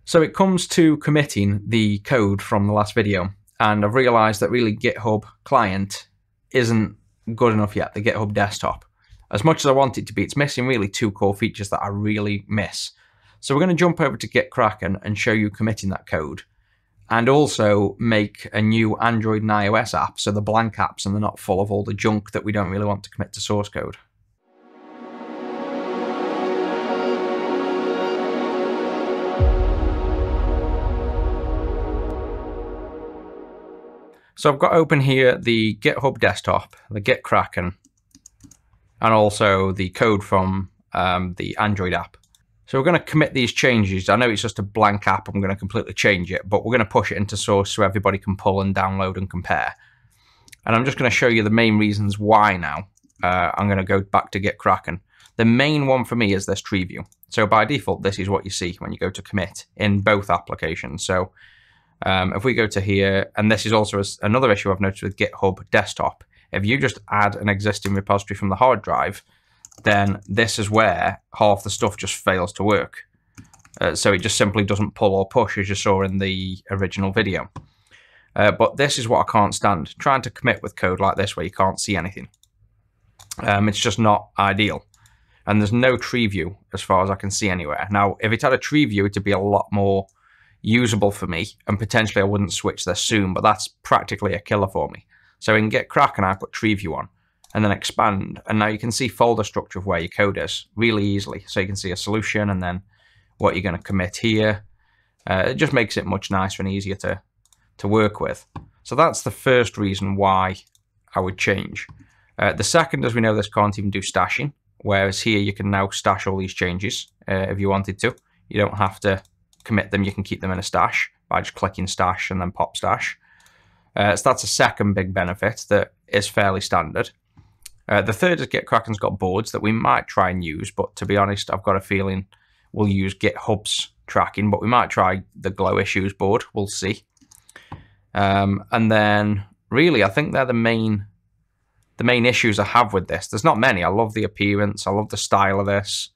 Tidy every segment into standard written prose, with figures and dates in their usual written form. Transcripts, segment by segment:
So it comes to committing the code from the last video, and I've realized that really GitHub client isn't good enough yet, the GitHub desktop. As much as I want it to be, it's missing really two core features that I really miss. So we're going to jump over to GitKraken and show you committing that code, and also make a new Android and iOS app, so they're blank apps and they're not full of all the junk that we don't really want to commit to source code. So I've got open here the GitHub desktop, the GitKraken, and also the code from the Android app. So we're going to commit these changes. I know it's just a blank app, I'm going to completely change it, but we're going to push it into source so everybody can pull and download and compare. And I'm just going to show you the main reasons why now. I'm going to go back to GitKraken. The main one for me is this tree view. So by default, this is what you see when you go to commit in both applications. So if we go to here, and this is also another issue I've noticed with GitHub desktop, if you just add an existing repository from the hard drive, then this is where half the stuff just fails to work. So it just simply doesn't pull or push, as you saw in the original video. But this is what I can't stand, trying to commit with code like this where you can't see anything. It's just not ideal. And there's no tree view as far as I can see anywhere. Now, if it had a tree view, it'd be a lot more usable for me, and potentially I wouldn't switch this soon, but that's practically a killer for me. So in GitKraken, I put tree view on and then expand, and now you can see folder structure of where your code is really easily. So you can see a solution and then what you're going to commit here. It just makes it much nicer and easier to work with. So that's the first reason why I would change. The second, as we know, this can't even do stashing, whereas here you can now stash all these changes if you wanted to. You don't have to commit them, you can keep them in a stash by just clicking stash and then pop stash. So that's a second big benefit that is fairly standard. The third is GitKraken's got boards that we might try and use, but to be honest, I've got a feeling we'll use GitHub's tracking, but we might try the Glow issues board, we'll see. And then really, I think they're the main issues I have with this. There's not many. I love the appearance, I love the style of this.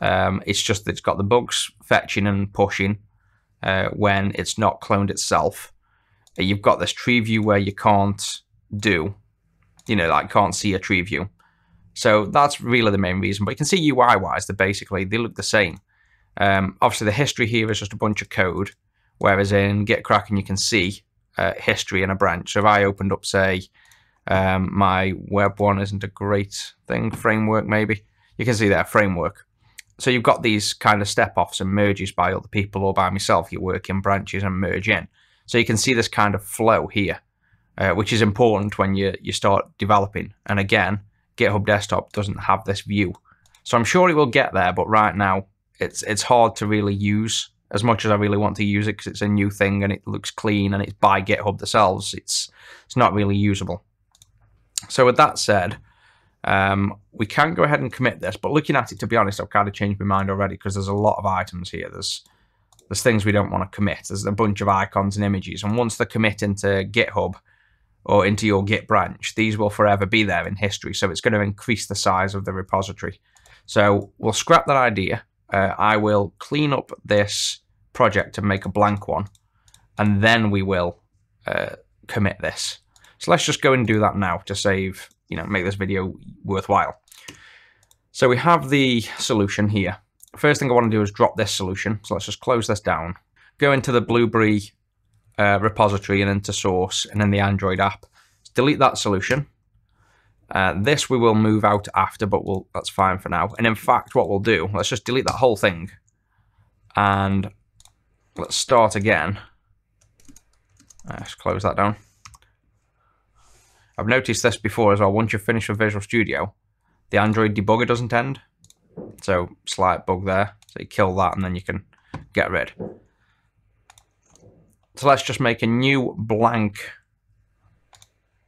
It's just that it's got the bugs fetching and pushing when it's not cloned itself. You've got this tree view where you can't do, like can't see a tree view. So that's really the main reason. But you can see UI-wise, they look the same. Obviously, the history here is just a bunch of code, whereas in GitKraken you can see history in a branch. So if I opened up, say, my web one isn't a great thing, framework maybe, you can see that framework. So you've got these kind of step-offs and merges by other people or by myself. You work in branches and merge in. So you can see this kind of flow here, which is important when you start developing. And again, GitHub Desktop doesn't have this view. So I'm sure it will get there, but right now it's hard to really use as much as I really want to use it because it's a new thing and it looks clean and it's by GitHub themselves. It's not really usable. So with that said, we can go ahead and commit this, but looking at it, to be honest, I've kind of changed my mind already because there's a lot of items here. There's things we don't want to commit. There's a bunch of icons and images, and once they commit into GitHub or into your Git branch, these will forever be there in history, so it's going to increase the size of the repository. So we'll scrap that idea. I will clean up this project and make a blank one, and then we will commit this. So let's just go and do that now to save, make this video worthwhile. So we have the solution here. First thing I want to do is drop this solution. So let's just close this down. Go into the Blueberry repository and into source and then the Android app. Delete that solution. This we will move out after, but that's fine for now. And in fact, what we'll do, let's just delete that whole thing. And let's start again. Let's close that down. I've noticed this before as well. Once you're finished with Visual Studio, the Android debugger doesn't end. So slight bug there. So you kill that and then you can get rid. So let's just make a new blank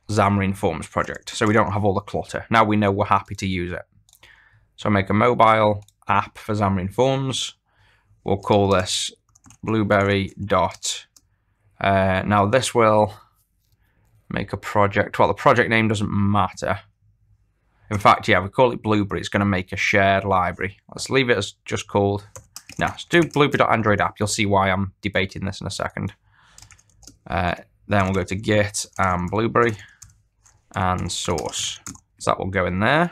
Xamarin Forms project so we don't have all the clutter. Now we know we're happy to use it. So make a mobile app for Xamarin Forms. We'll call this Blueberry dot. Now this will make a project. Well, the project name doesn't matter. In fact, yeah, we call it Blueberry. It's going to make a shared library. Let's leave it as just called No, let's do blueberry.android app. You'll see why I'm debating this in a second. Then we'll go to git and blueberry and source. So that will go in there.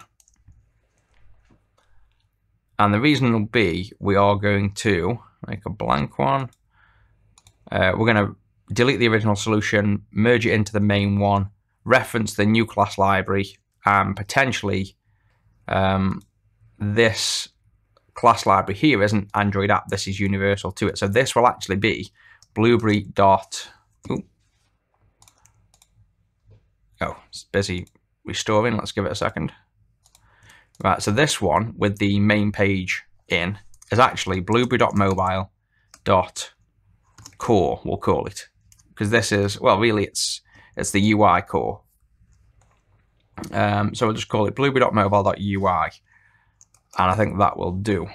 And the reason will be we are going to make a blank one. We're going to delete the original solution, merge it into the main one, reference the new class library, and potentially this class library here isn't Android app, this is universal to it. So this will actually be blueberry dot, oh, it's busy restoring, let's give it a second. Right, so this one with the main page in is actually blueberry.mobile.core, we'll call it. Because this is, well, really it's the UI core. So we'll just call it blueberry.mobile.ui. And I think that will do.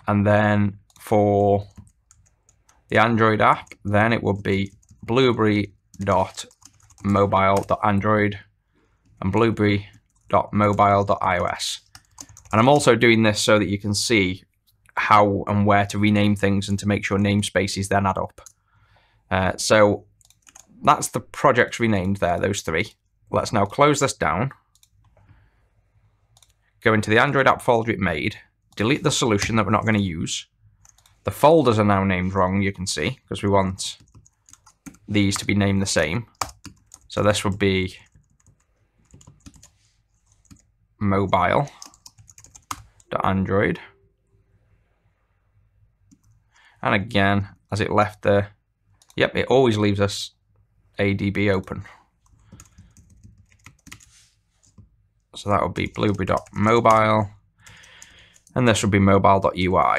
And then for the Android app, then it would be blueberry.mobile.android and blueberry.mobile.ios. And I'm also doing this so that you can see how and where to rename things and to make sure namespaces then add up. So that's the projects renamed there, those three. Let's now close this down. Go into the Android app folder it made, delete the solution that we're not going to use. The folders are now named wrong, you can see, because we want these to be named the same. So this would be mobile.android. And again, as it left the, yep, it always leaves us ADB open. So that would be blueberry.mobile, and this would be mobile.ui.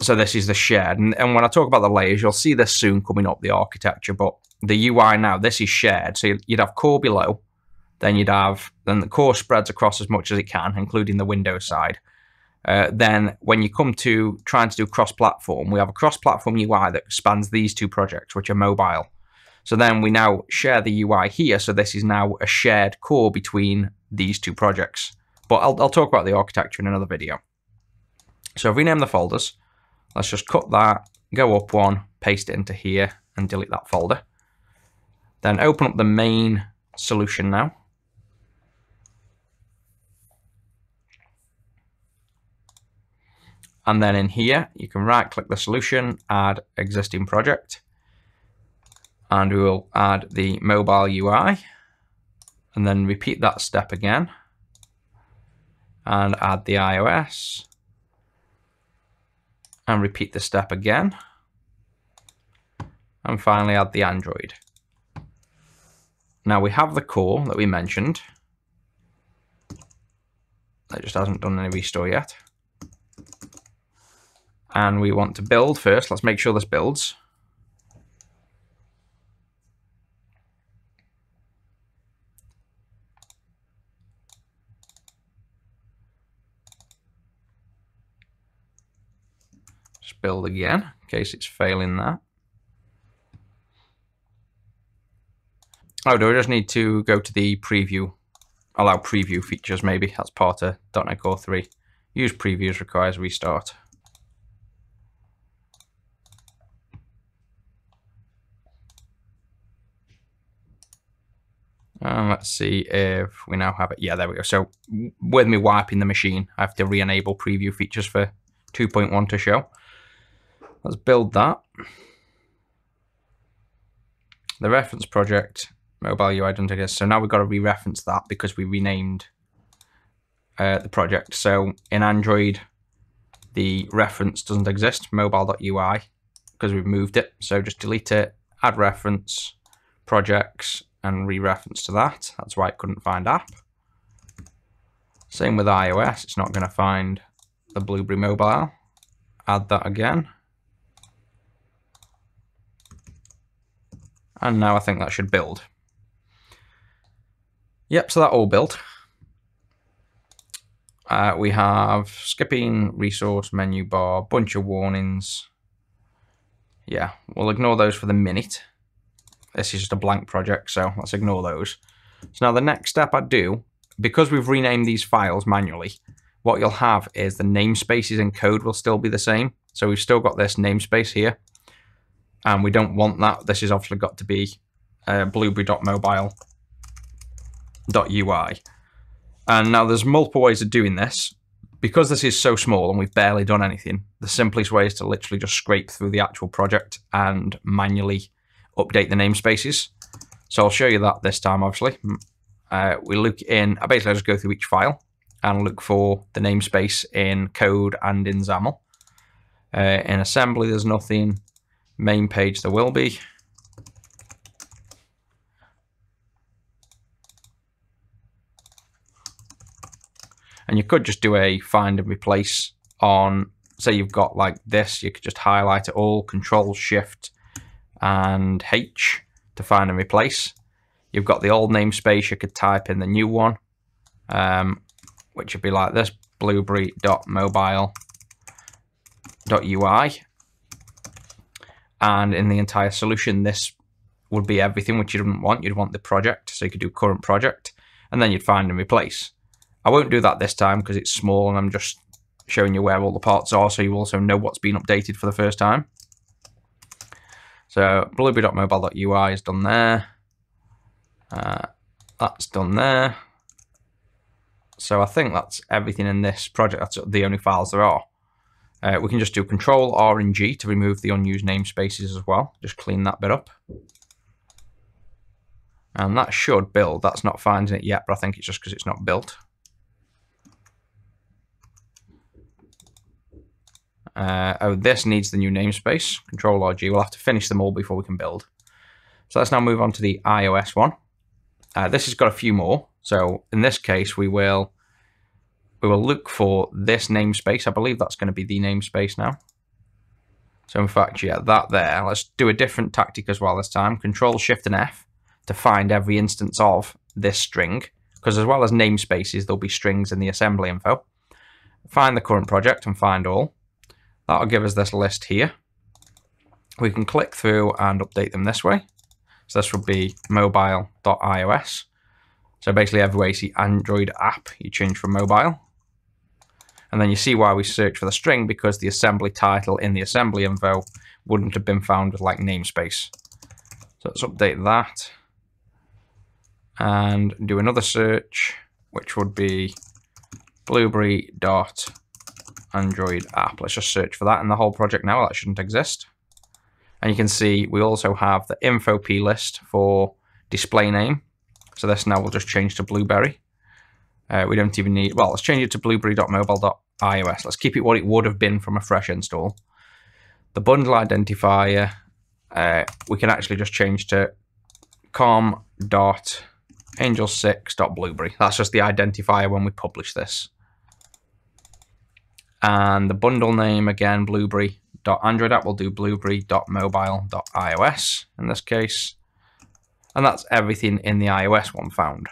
So this is the shared, and when I talk about the layers, you'll see this soon coming up, the architecture, but the UI now, this is shared. So you'd have core below, then the core spreads across as much as it can, including the Windows side. Then when you come to trying to do cross-platform, we have a cross-platform UI that spans these two projects, which are mobile. So then we now share the UI here, so this is now a shared core between these two projects. But I'll talk about the architecture in another video. So rename the folders. Let's just cut that, go up one, paste it into here, and delete that folder. Then open up the main solution now. And then in here, you can right-click the solution, add existing project. And we will add the mobile UI. And then repeat that step again. And add the iOS. And repeat the step again. And finally add the Android. Now we have the core that we mentioned. That just hasn't done any restore yet. And we want to build first. Let's make sure this builds. Just build again in case it's failing that. Oh, do I just need to go to the preview, allow preview features maybe? That's part of .NET Core 3. Use previews requires restart. Let's see if we now have it. Yeah, there we go. So with me wiping the machine, I have to re-enable preview features for 2.1 to show. Let's build that. The reference project, mobile UI doesn't exist. So now we've got to re-reference that because we renamed the project. So in Android, the reference doesn't exist, mobile.ui, because we've moved it. So just delete it, add reference, projects, and re-reference to that. That's why it couldn't find app. Same with iOS, it's not going to find the Blueberry mobile. Add that again. And now I think that should build. Yep, so that all built. We have skipping, resource, menu bar, bunch of warnings. Yeah, we'll ignore those for the minute. This is just a blank project, so let's ignore those. So now the next step I do, because we've renamed these files manually, what you'll have is the namespaces in code will still be the same. So we've still got this namespace here, and we don't want that. This has obviously got to be blueberry.mobile.ui. And now there's multiple ways of doing this. Because this is so small and we've barely done anything, the simplest way is to literally just scrape through the actual project and manually update the namespaces. So I'll show you that this time, obviously. We look in, I basically just go through each file and look for the namespace in code and in XAML. In assembly, there's nothing. Main page, there will be. And you could just do a find and replace on, say you've got like this, you could just highlight it all, Control Shift and H to find and replace. You've got the old namespace, you could type in the new one, which would be like this, blueberry.mobile.ui. And in the entire solution, this would be everything which you didn't want. You'd want the project, so you could do current project, and then you'd find and replace. I won't do that this time because it's small and I'm just showing you where all the parts are, so you also know what's been updated for the first time. So blueberry.mobile.ui is done there. That's done there. So I think that's everything in this project. That's the only files there are. We can just do Control R and G to remove the unused namespaces as well. Just clean that bit up. And that should build. That's not finding it yet, but I think it's just because it's not built. Oh, this needs the new namespace. Control R G. We'll have to finish them all before we can build. So let's now move on to the iOS one. This has got a few more. So in this case, we will look for this namespace. I believe that's going to be the namespace now. So in fact, yeah, that there. Let's do a different tactic as well this time. Control Shift and F to find every instance of this string, because as well as namespaces, there'll be strings in the assembly info. Find the current project and find all. That'll give us this list here. We can click through and update them this way. So this would be mobile.ios. So basically everywhere you see Android app, you change from mobile. And then you see why we search for the string, because the assembly title in the assembly info wouldn't have been found with like namespace. So let's update that. And do another search, which would be blueberry.android app. Let's just search for that in the whole project now. That shouldn't exist. And you can see we also have the info p list for display name. So this now will just change to blueberry. We don't even need, well, let's change it to blueberry.mobile.ios. Let's keep it what it would have been from a fresh install. The bundle identifier, we can actually just change to com.angel6.blueberry. That's just the identifier when we publish this. And the bundle name, again, blueberry.android app, will do blueberry.mobile.ios in this case. And that's everything in the iOS one found.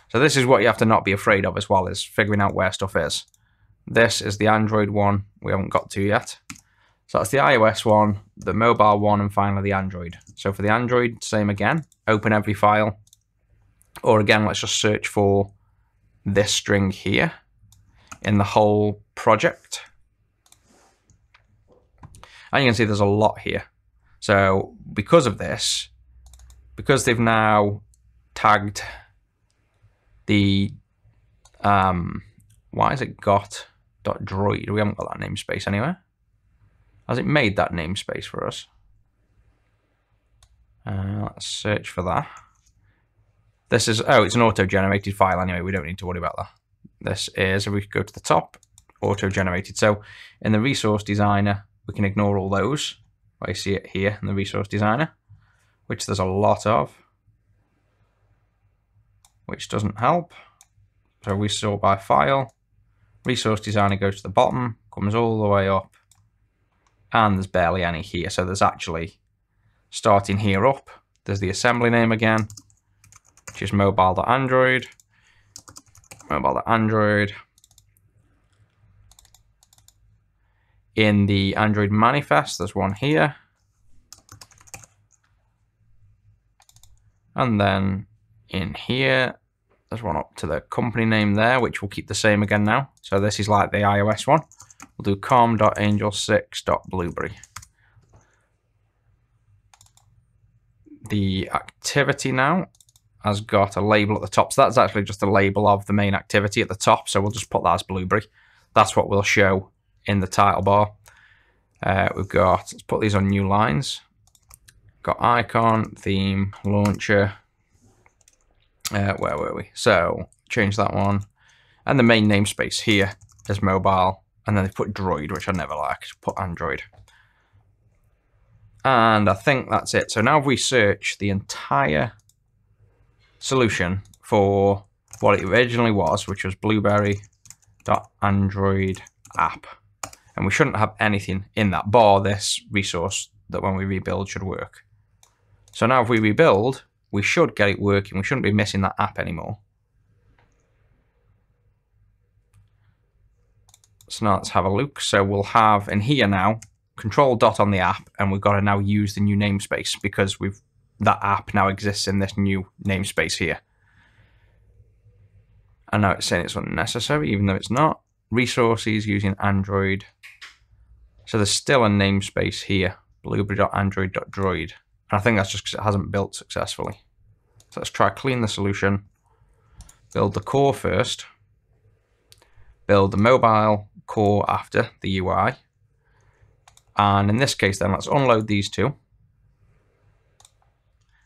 So this is what you have to not be afraid of as well, is figuring out where stuff is. This is the Android one we haven't got to yet. So that's the iOS one, the mobile one, and finally the Android. So for the Android, same again, open every file. Or again, let's just search for this string here in the whole project. And you can see there's a lot here. So because of this, because they've now tagged the, why has it got .droid? We haven't got that namespace anywhere. Has it made that namespace for us? Let's search for that. This is, oh, it's an auto-generated file anyway. We don't need to worry about that. This is, if we go to the top, auto-generated. So in the resource designer, we can ignore all those. I see it here in the resource designer, which there's a lot of, which doesn't help. So we sort by file. Resource designer goes to the bottom, comes all the way up, and there's barely any here. So there's actually, starting here up, there's the assembly name again, which is mobile.android, mobile.android. In the Android manifest, there's one here. And then in here, there's one up to the company name there, which will keep the same again now. So this is like the iOS one. We'll do com.angel6.blueberry. The activity now has got a label at the top. So that's actually just a label of the main activity at the top. So we'll just put that as blueberry. That's what we'll show in the title bar. We've got, let's put these on new lines. Got icon, theme, launcher. Where were we? So change that one. And the main namespace here is mobile. And then they put Droid, which I never like. Just put Android. And I think that's it. So now if we search the entire solution for what it originally was, which was blueberry.android app. And we shouldn't have anything in that bar, this resource that when we rebuild should work. So now if we rebuild, we should get it working. We shouldn't be missing that app anymore. So now let's have a look. So we'll have in here now, control dot on the app, and we've got to now use the new namespace because that app now exists in this new namespace here. And now it's saying it's unnecessary, even though it's not. Resources using Android. So there's still a namespace here, blueberry.android.droid. And I think that's just because it hasn't built successfully. So let's try clean the solution. Build the core first. Build the mobile core after the UI. And in this case then, let's unload these two.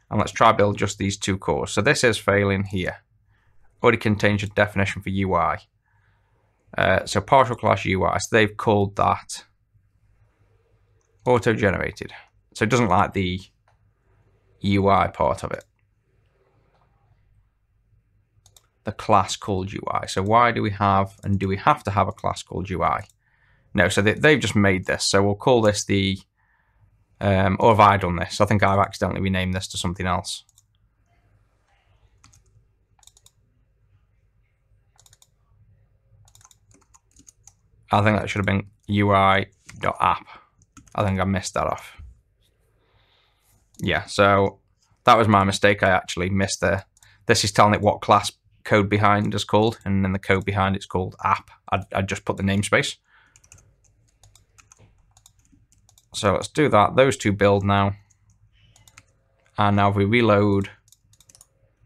And let's try build just these two cores. So this is failing here. Already contains a definition for UI. So partial class UI. So they've called that auto-generated. So it doesn't like the UI part of it. The class called UI. So why do we have, and do we have to have a class called UI? No, so they've just made this. So we'll call this the, or have I done this? I think I've accidentally renamed this to something else. I think that should have been UI.app. I think I missed that off. Yeah, so that was my mistake. I actually missed this is telling it what class code behind is called, and then the code behind it's called app. I just put the namespace. So let's do that. Those two build now. And now if we reload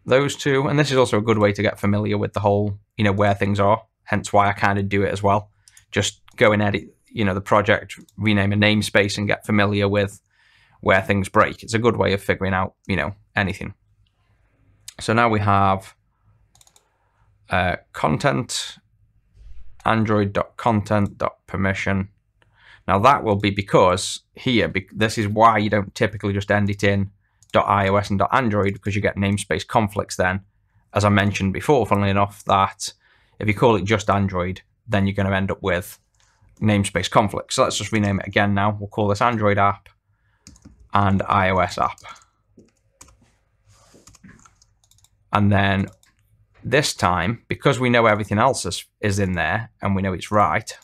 those two, and this is also a good way to get familiar with the whole, where things are. Hence why I kind of do it as well. Just go and edit, the project, rename a namespace and get familiar with where things break. It's a good way of figuring out, anything. So now we have content, android.content.permission. Now that will be because here, this is why you don't typically just end it in .iOS and .android, because you get namespace conflicts then. As I mentioned before, funnily enough, that if you call it just Android, then you're going to end up with namespace conflicts. So let's just rename it again now. We'll call this Android app and iOS app. And then this time, because we know everything else is in there and we know it's right,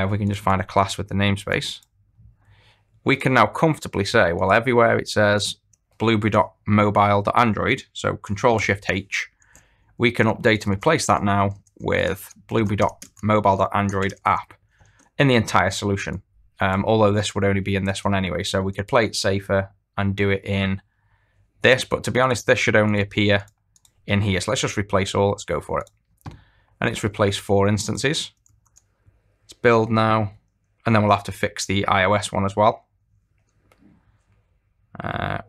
we can just find a class with the namespace. We can now comfortably say, well, everywhere it says blueberry.mobile.android, so Control-Shift-H, we can update and replace that now with blueberry.mobile.android app in the entire solution. Although this would only be in this one anyway, so we could play it safer and do it in this, but to be honest, this should only appear in here. So let's just replace all, let's go for it. And it's replaced 4 instances. Let's build now, and then we'll have to fix the iOS one as well.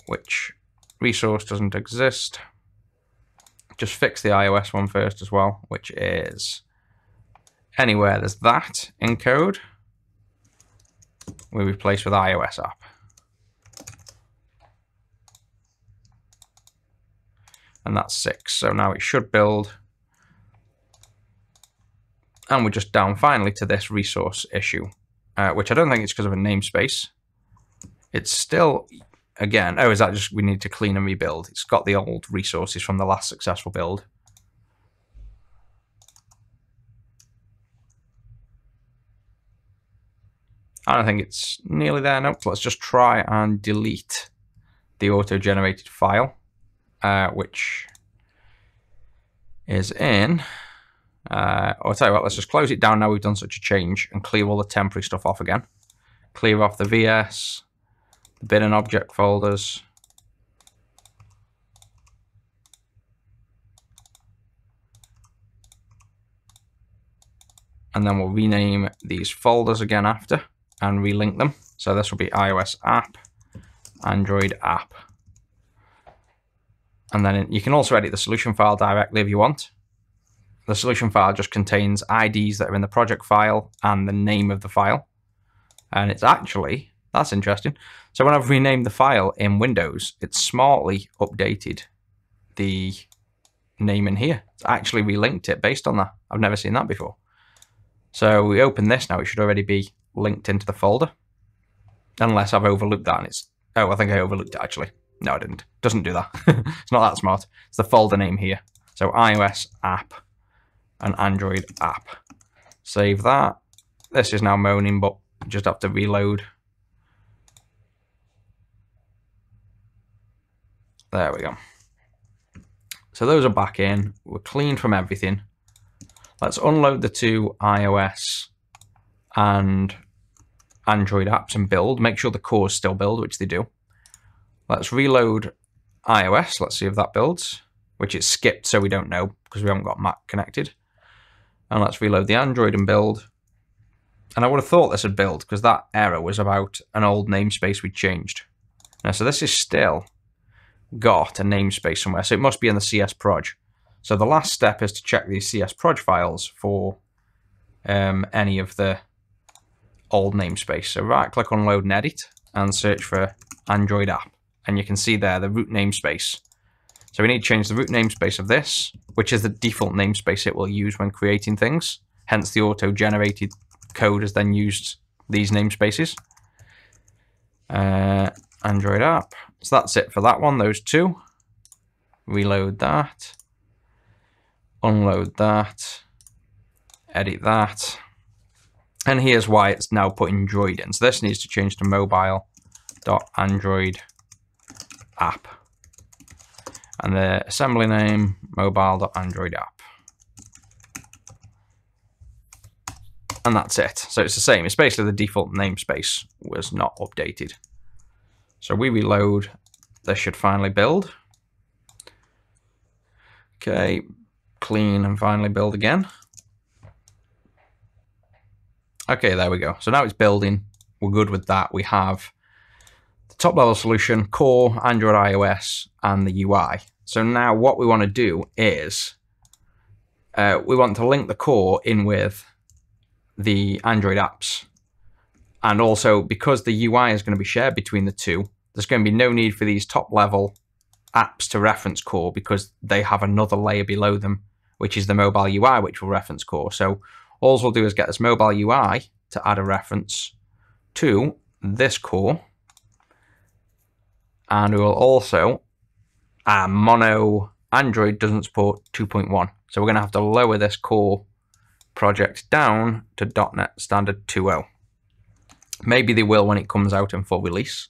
Which resource doesn't exist. Just fix the iOS one first as well, which is anywhere there's that in code, we replace with iOS app. And that's 6. So now it should build. And we're just down finally to this resource issue, which I don't think it's because of a namespace. It's still, again, oh, is that just we need to clean and rebuild? It's got the old resources from the last successful build. I don't think it's nearly there. Nope. Let's just try and delete the auto-generated file, which is in I'll tell you what, let's just close it down now we've done such a change and clear all the temporary stuff off again. Clear off the VS, the bin and object folders. And then we'll rename these folders again after and relink them. So this will be iOS app, Android app. And then you can also edit the solution file directly if you want. The solution file just contains IDs that are in the project file and the name of the file. And it's actually, that's interesting. So when I've renamed the file in Windows, it's smartly updated the name in here. It's actually relinked it based on that. I've never seen that before. So we open this now, it should already be linked into the folder. Unless I've overlooked that and it's, oh, I think I overlooked it actually. No, I didn't. Doesn't do that. It's not that smart. It's the folder name here. So iOS app and Android app. Save that. This is now moaning, but just have to reload. There we go. So those are back in. We're clean from everything. Let's unload the two iOS and Android apps and build. Make sure the cores still build, which they do. Let's reload iOS. Let's see if that builds, which it's skipped, so we don't know because we haven't got Mac connected. And let's reload the Android and build. And I would have thought this would build because that error was about an old namespace we changed. Now, so this is still got a namespace somewhere, so it must be in the CS proj. So the last step is to check these CS proj files for any of the old namespace. So right click on load and edit and search for Android app. And you can see there the root namespace. So we need to change the root namespace of this, which is the default namespace it will use when creating things. Hence the auto-generated code has then used these namespaces. Android app. So that's it for that one, those two. Reload that. Unload that. Edit that. And here's why it's now putting Droid in. So this needs to change to mobile.android app. And the assembly name, mobile.android app. And that's it. So it's the same. It's basically the default namespace was not updated. So we reload. This should finally build. Okay, clean and finally build again. Okay, there we go. So now it's building. We're good with that. We have the top level solution, core, Android, iOS, and the UI. So now what we want to do is we want to link the core in with the Android apps. And also, because the UI is going to be shared between the two, there's going to be no need for these top level apps to reference core because they have another layer below them, which is the mobile UI, which will reference core. So all we'll do is get this mobile UI to add a reference to this core. And we will also, mono Android doesn't support 2.1. So we're going to have to lower this core project down to .NET Standard 2.0. Maybe they will when it comes out in full release.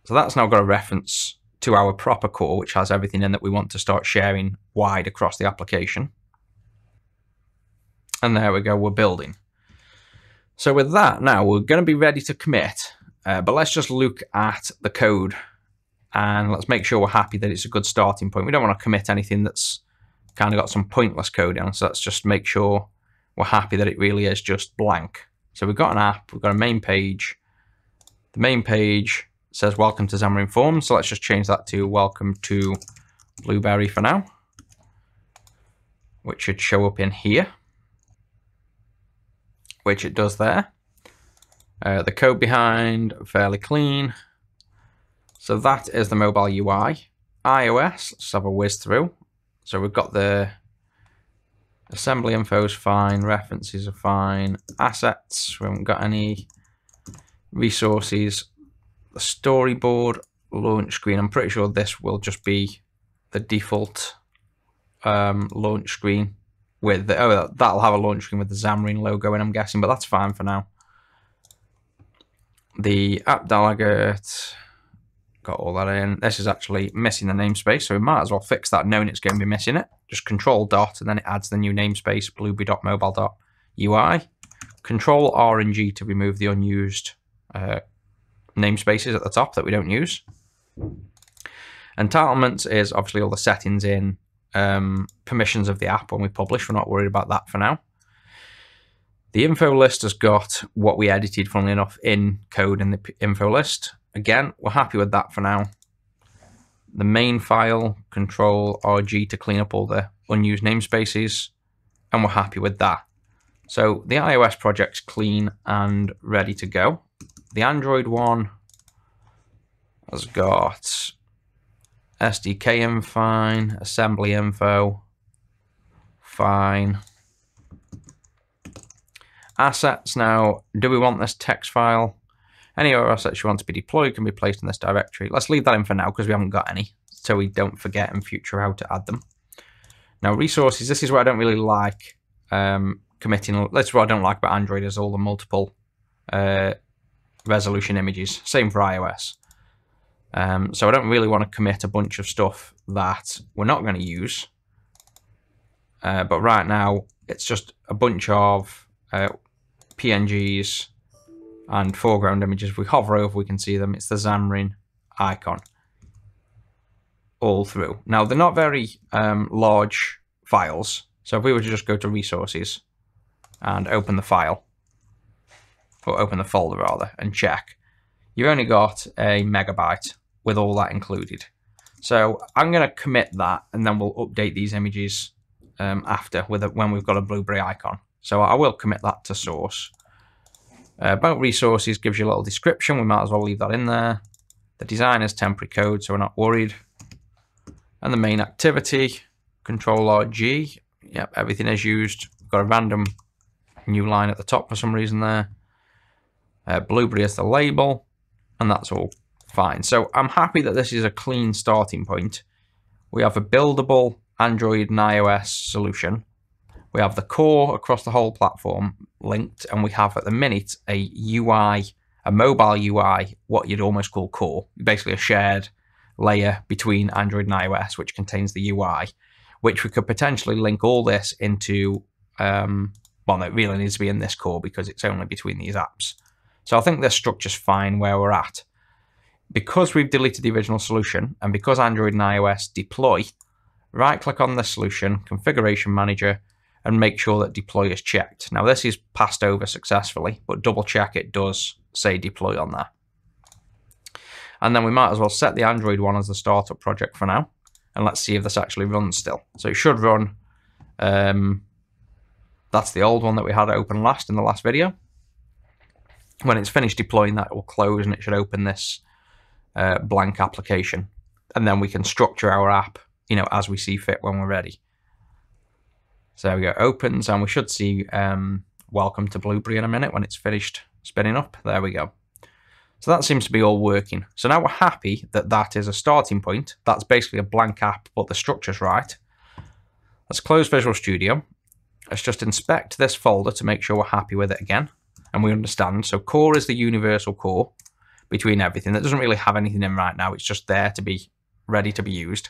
So that's now got a reference to our proper core, which has everything in that we want to start sharing wide across the application. And there we go, we're building. So with that, now we're going to be ready to commit, but let's just look at the code and let's make sure we're happy that it's a good starting point. We don't want to commit anything that's kind of got some pointless code in, so let's just make sure we're happy that it really is just blank. So we've got an app, we've got a main page. The main page says welcome to Xamarin Forms, so let's just change that to welcome to Blueberry for now, which should show up in here, which it does there. The code behind, fairly clean. So that is the mobile UI. iOS, let's have a whiz through. So we've got the assembly info is fine, references are fine, assets, we haven't got any resources. The storyboard, launch screen, I'm pretty sure this will just be the default launch screen with the, oh, that'll have a launch screen with the Xamarin logo in, I'm guessing, but that's fine for now. The app delegate, got all that in. This is actually missing the namespace, so we might as well fix that knowing it's going to be missing it. Just control dot, and then it adds the new namespace, blueberry.mobile.ui. Control R and G to remove the unused namespaces at the top that we don't use. Entitlements is obviously all the settings in permissions of the app when we publish. We're not worried about that for now. The info list has got what we edited, funnily enough, in code in the info list. Again, we're happy with that for now. The main file, Control RG to clean up all the unused namespaces, and we're happy with that. So the iOS project's clean and ready to go. The Android one has got SDK in fine, assembly info, fine. Assets now, do we want this text file? Any other assets you want to be deployed can be placed in this directory. Let's leave that in for now because we haven't got any, so we don't forget in future how to add them. Now resources, this is where I don't really like committing. That's what I don't like about Android, is all the multiple resolution images. Same for iOS. So I don't really want to commit a bunch of stuff that we're not going to use. But right now, it's just a bunch of PNGs and foreground images. If we hover over, we can see them. It's the Xamarin icon all through. Now, they're not very large files. So if we were to just go to resources and open the file, or open the folder rather, and check, you've only got a megabyte with all that included. So I'm going to commit that, and then we'll update these images after when we've got a blueberry icon. So I will commit that to source. About resources gives you a little description. We might as well leave that in there. The design is temporary code, so we're not worried. And the main activity, Control-R-G. Yep, everything is used. We've got a random new line at the top for some reason there. Blueberry is the label, and that's all fine. So I'm happy that this is a clean starting point. We have a buildable Android and iOS solution. We have the core across the whole platform linked, and we have at the minute a UI, a mobile UI, what you'd almost call core, basically a shared layer between Android and iOS, which contains the UI, which we could potentially link all this into, well, no, it really needs to be in this core because it's only between these apps. So I think this structure's fine where we're at. Because we've deleted the original solution, and because Android and iOS deploy, right-click on the solution, Configuration Manager, and make sure that deploy is checked. Now this is passed over successfully, but double check it does say deploy on there. And then we might as well set the Android one as the startup project for now, and let's see if this actually runs still. So it should run. That's the old one that we had open last in the last video. When it's finished deploying, that will close and it should open this blank application, and then we can structure our app, as we see fit when we're ready. So there we go, opens, and we should see welcome to Blueberry in a minute when it's finished spinning up. There we go. So that seems to be all working. So now we're happy that that is a starting point. That's basically a blank app, but the structure's right. Let's close Visual Studio. Let's just inspect this folder to make sure we're happy with it again, and we understand. So core is the universal core between everything. That doesn't really have anything in right now. It's just there to be ready to be used.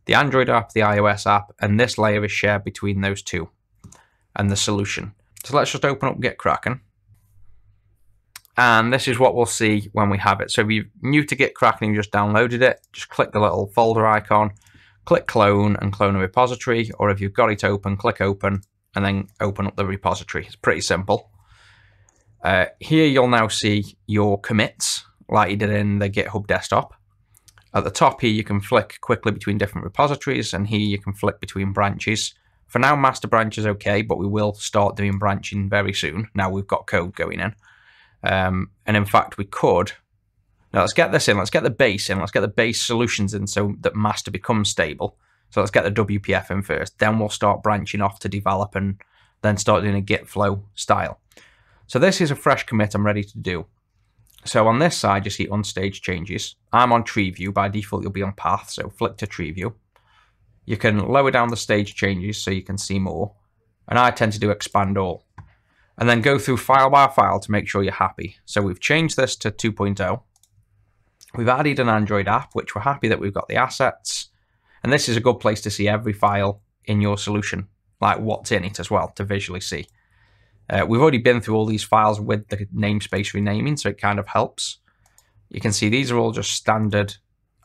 The Android app, the iOS app, and this layer is shared between those two and the solution. So let's just open up Get Cracking. And this is what we'll see when we have it. So if you're new to Get Cracking and you just downloaded it, just click the little folder icon, click clone and clone a repository, or if you've got it open, click open and then open up the repository. It's pretty simple. Here you'll now see your commits like you did in the GitHub desktop. At the top here, you can flick quickly between different repositories, and here you can flick between branches. For now, master branch is okay, but we will start doing branching very soon. Now we've got code going in. And in fact, we could. Now let's get this in. Let's get the base in. Let's get the base solutions in so that master becomes stable. So let's get the WPF in first. Then we'll start branching off to develop and then start doing a Git flow style. So this is a fresh commit I'm ready to do. So on this side, you see unstaged changes. I'm on tree view. By default, you'll be on path. So flick to tree view. You can lower down the stage changes so you can see more. And I tend to do expand all. And then go through file by file to make sure you're happy. So we've changed this to 2.0. We've added an Android app, which we're happy that we've got the assets. And this is a good place to see every file in your solution, like what's in it as well, to visually see. We've already been through all these files with the namespace renaming, so it kind of helps. You can see these are all just standard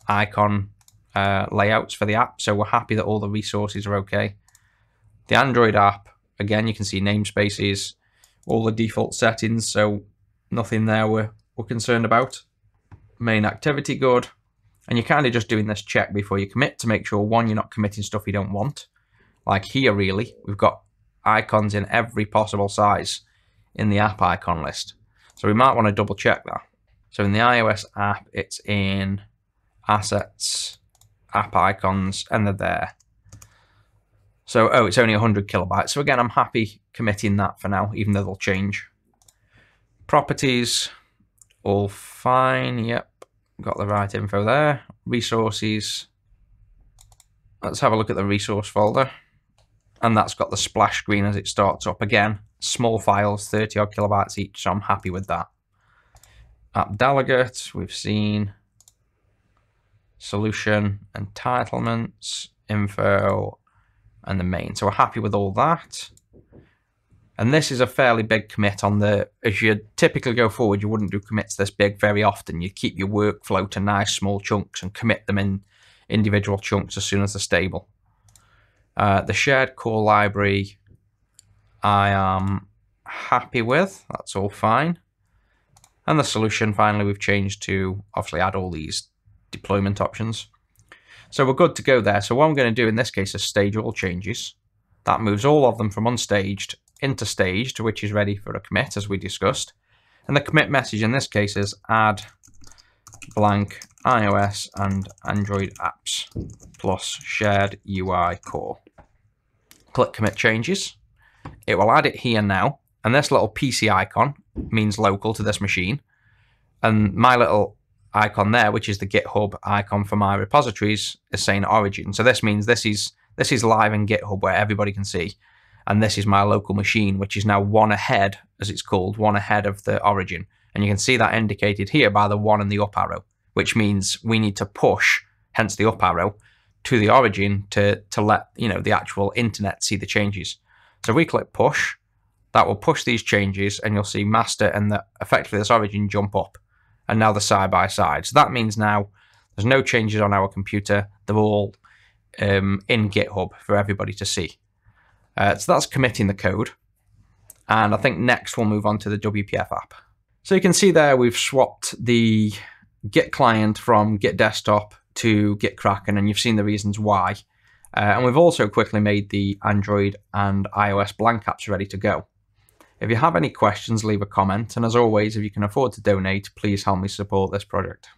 icon layouts for the app, so we're happy that all the resources are okay. The Android app, again, you can see namespaces, all the default settings, so nothing there we're concerned about. Main activity, good. And you're kind of just doing this check before you commit to make sure, one, you're not committing stuff you don't want. Like here, really, we've got icons in every possible size in the app icon list. So we might want to double check that. So in the iOS app, it's in assets, app icons, and they're there. So, oh, it's only 100 kilobytes. So again, I'm happy committing that for now, even though they'll change. Properties, all fine, yep. Got the right info there. Resources. Let's have a look at the resource folder. And that's got the splash screen as it starts up. Again, small files, 30 odd kilobytes each, so I'm happy with that. App delegate, we've seen. Solution, entitlements, info, and the main. So we're happy with all that. And this is a fairly big commit on the, as you typically go forward, you wouldn't do commits this big very often. You keep your workflow to nice small chunks and commit them in individual chunks as soon as they're stable. The shared core library, I am happy with. That's all fine. And the solution, finally, we've changed to obviously add all these deployment options. So we're good to go there. So what I'm going to do in this case is stage all changes. That moves all of them from unstaged into staged, which is ready for a commit, as we discussed. And the commit message in this case is add blank iOS and Android apps plus shared UI core. Click commit changes. It will add it here now. And this little PC icon means local to this machine. And my little icon there, which is the GitHub icon for my repositories, is saying origin. So this means this is live in GitHub where everybody can see. And this is my local machine, which is now one ahead, as it's called, one ahead of the origin. And you can see that indicated here by the one and the up arrow, which means we need to push, hence the up arrow, to the origin to let the actual internet see the changes. So we click push, that will push these changes, and you'll see master and effectively this origin jump up. And now they're side by side. So that means now there's no changes on our computer. They're all in GitHub for everybody to see. So that's committing the code. And I think next we'll move on to the WPF app. So you can see there we've swapped the Git client from Git desktop to Git Kraken, and you've seen the reasons why. And we've also quickly made the Android and iOS blank apps ready to go. If you have any questions, leave a comment. And as always, if you can afford to donate, please help me support this project.